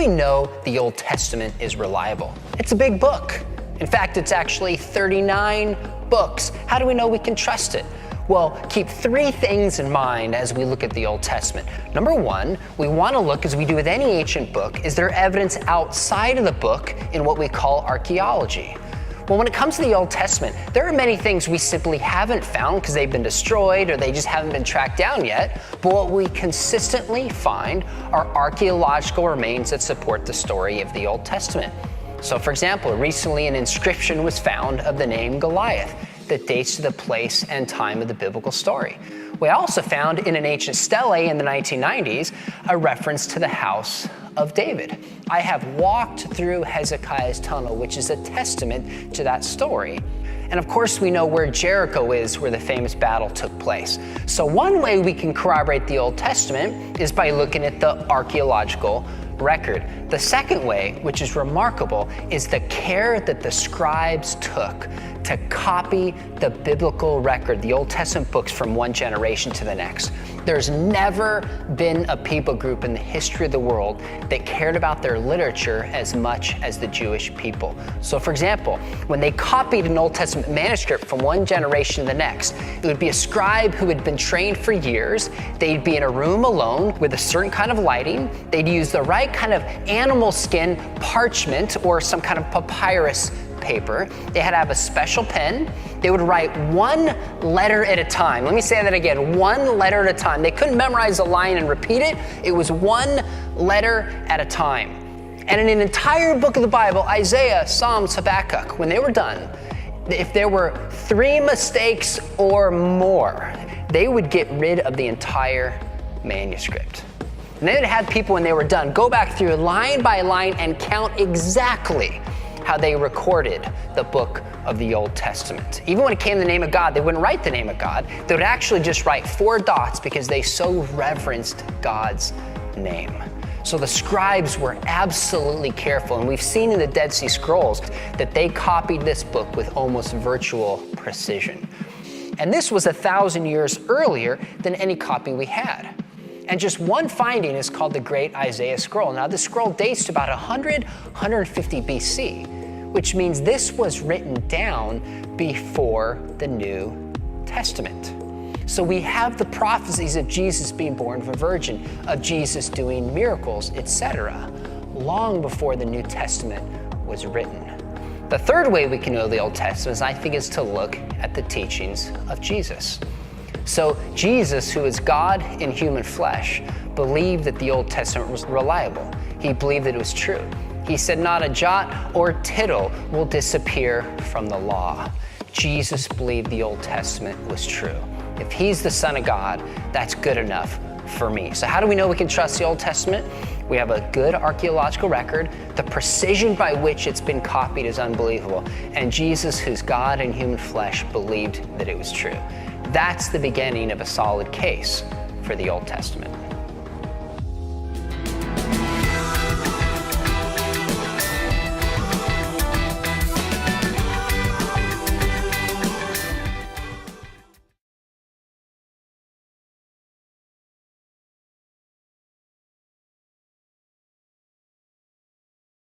we know the Old Testament is reliable? It's a big book. In fact, it's actually 39 books. How do we know we can trust it? Well, keep three things in mind as we look at the Old Testament. Number one, we want to look, as we do with any ancient book, is there evidence outside of the book in what we call archaeology? Well, when it comes to the Old Testament, there are many things we simply haven't found because they've been destroyed or they just haven't been tracked down yet. But what we consistently find are archaeological remains that support the story of the Old Testament. So, for example, recently an inscription was found of the name Goliath that dates to the place and time of the biblical story. We also found in an ancient stele in the 1990s a reference to the house of David. I have walked through Hezekiah's tunnel, which is a testament to that story. And of course, we know where Jericho is, where the famous battle took place. So one way we can corroborate the Old Testament is by looking at the archaeological record. The second way, which is remarkable, is the care that the scribes took to copy the biblical record, the Old Testament books, from one generation to the next. There's never been a people group in the history of the world that cared about their literature as much as the Jewish people. So, for example, when they copied an Old Testament manuscript from one generation to the next, it would be a scribe who had been trained for years. They'd be in a room alone with a certain kind of lighting. They'd use the right kind of animal skin parchment or some kind of papyrus paper. They had to have a special pen. They would write one letter at a time. Let me say that again, one letter at a time. They couldn't memorize a line and repeat it. It was one letter at a time. And in an entire book of the Bible, Isaiah, Psalms, Habakkuk, when they were done, if there were 3 mistakes or more, they would get rid of the entire manuscript. And they would have people, when they were done, go back through line by line and count exactly how they recorded the book of the Old Testament. Even when it came to the name of God, they wouldn't write the name of God. They would actually just write 4 dots because they so reverenced God's name. So the scribes were absolutely careful, and we've seen in the Dead Sea Scrolls that they copied this book with almost virtual precision. And this was 1,000 years earlier than any copy we had. And just one finding is called the Great Isaiah Scroll. Now, this scroll dates to about 150 BC, which means this was written down before the New Testament. So we have the prophecies of Jesus being born of a virgin, of Jesus doing miracles, etc., long before the New Testament was written. The third way we can know the Old Testament, I think, is to look at the teachings of Jesus. So Jesus, who is God in human flesh, believed that the Old Testament was reliable. He believed that it was true. He said not a jot or tittle will disappear from the law. Jesus believed the Old Testament was true. If he's the Son of God, that's good enough for me. So how do we know we can trust the Old Testament? We have a good archaeological record. The precision by which it's been copied is unbelievable. And Jesus, who's God in human flesh, believed that it was true. That's the beginning of a solid case for the Old Testament.